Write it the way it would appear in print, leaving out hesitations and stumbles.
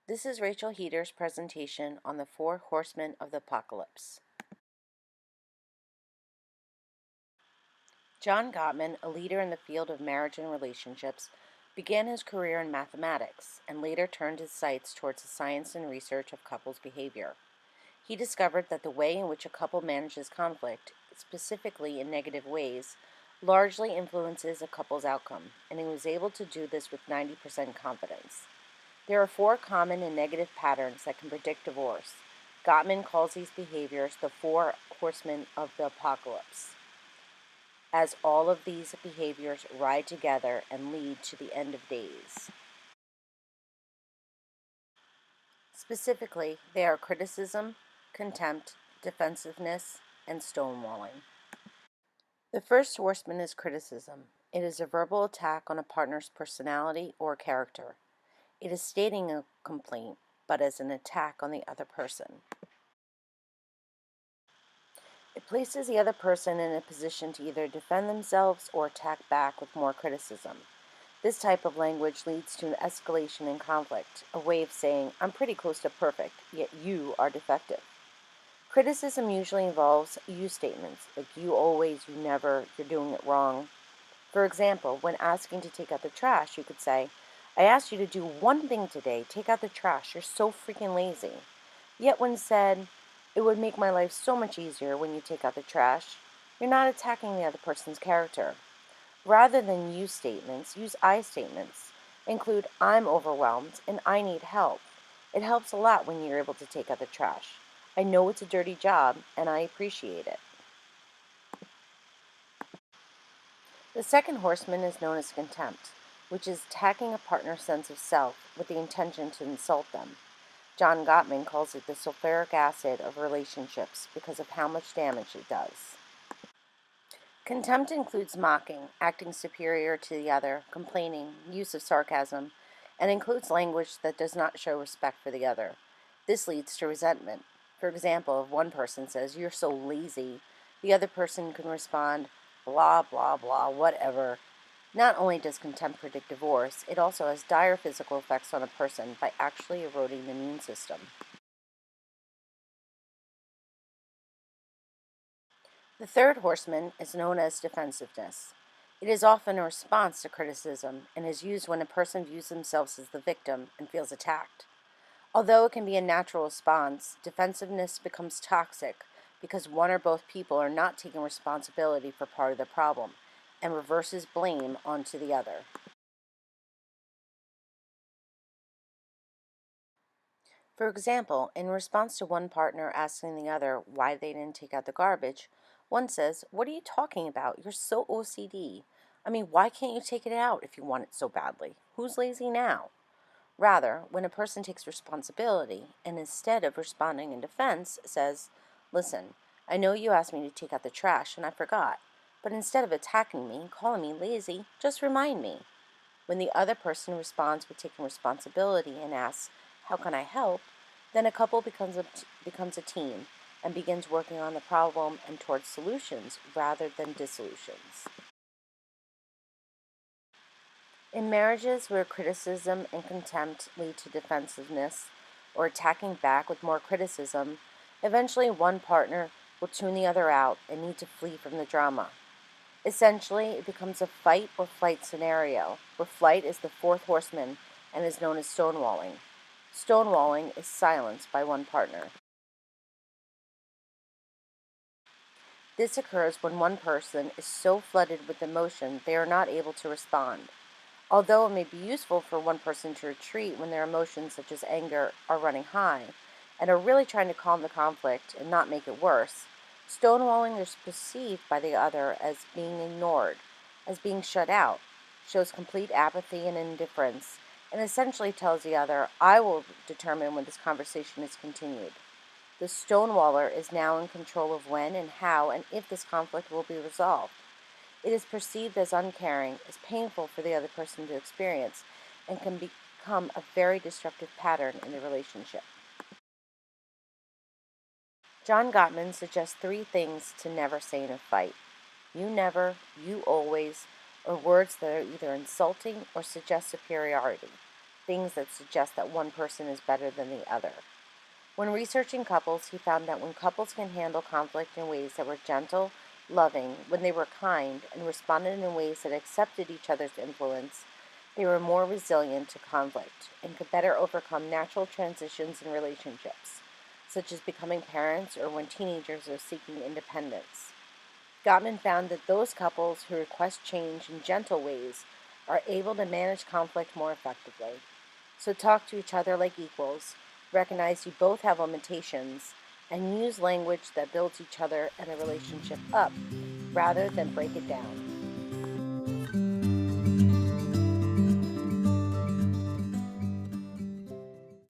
This is Rachel Heater's presentation on the Four Horsemen of the Apocalypse. John Gottman, a leader in the field of marriage and relationships, began his career in mathematics and later turned his sights towards the science and research of couples' behavior. He discovered that the way in which a couple manages conflict, specifically in negative ways, largely influences a couple's outcome, and he was able to do this with 90% confidence. There are four common and negative patterns that can predict divorce. Gottman calls these behaviors the four horsemen of the apocalypse, as all of these behaviors ride together and lead to the end of days. Specifically, they are criticism, contempt, defensiveness, and stonewalling. The first horseman is criticism. It is a verbal attack on a partner's personality or character. It is stating a complaint, but as an attack on the other person. It places the other person in a position to either defend themselves or attack back with more criticism. This type of language leads to an escalation in conflict, a way of saying, I'm pretty close to perfect, yet you are defective. Criticism usually involves you statements, like you always, you never, you're doing it wrong. For example, when asking to take out the trash, you could say, I asked you to do one thing today, take out the trash, you're so freaking lazy. Yet when said, it would make my life so much easier when you take out the trash, you're not attacking the other person's character. Rather than you statements, use I statements. Include I'm overwhelmed and I need help. It helps a lot when you're able to take out the trash. I know it's a dirty job and I appreciate it. The second horseman is known as contempt, which is attacking a partner's sense of self with the intention to insult them. John Gottman calls it the sulfuric acid of relationships because of how much damage it does. Contempt includes mocking, acting superior to the other, complaining, use of sarcasm, and includes language that does not show respect for the other. This leads to resentment. For example, if one person says, you're so lazy, the other person can respond, blah, blah, blah, whatever. Not only does contempt predict divorce, it also has dire physical effects on a person by actually eroding the immune system. The third horseman is known as defensiveness. It is often a response to criticism and is used when a person views themselves as the victim and feels attacked. Although it can be a natural response, defensiveness becomes toxic because one or both people are not taking responsibility for part of the problem and reverses blame onto the other. For example, in response to one partner asking the other why they didn't take out the garbage, one says, what are you talking about? You're so OCD. I mean, why can't you take it out if you want it so badly? Who's lazy now? Rather, when a person takes responsibility and instead of responding in defense says, listen, I know you asked me to take out the trash and I forgot, but instead of attacking me and calling me lazy, just remind me. When the other person responds with taking responsibility and asks, how can I help? Then a couple becomes a team and begins working on the problem and towards solutions rather than dissolutions. In marriages where criticism and contempt lead to defensiveness or attacking back with more criticism, eventually one partner will tune the other out and need to flee from the drama. Essentially, it becomes a fight or flight scenario, where flight is the fourth horseman and is known as stonewalling. Stonewalling is silence by one partner. This occurs when one person is so flooded with emotion they are not able to respond. Although it may be useful for one person to retreat when their emotions, such as anger, are running high and are really trying to calm the conflict and not make it worse, stonewalling is perceived by the other as being ignored, as being shut out, shows complete apathy and indifference, and essentially tells the other, I will determine when this conversation is continued. The stonewaller is now in control of when and how and if this conflict will be resolved. It is perceived as uncaring, as painful for the other person to experience, and can become a very destructive pattern in the relationship. John Gottman suggests three things to never say in a fight: you never, you always, or words that are either insulting or suggest superiority. things that suggest that one person is better than the other. When researching couples, he found that when couples can handle conflict in ways that were gentle, loving, when they were kind, and responded in ways that accepted each other's influence, they were more resilient to conflict and could better overcome natural transitions in relationships, such as becoming parents or when teenagers are seeking independence. Gottman found that those couples who request change in gentle ways are able to manage conflict more effectively. So talk to each other like equals, recognize you both have limitations, and use language that builds each other and the relationship up rather than break it down.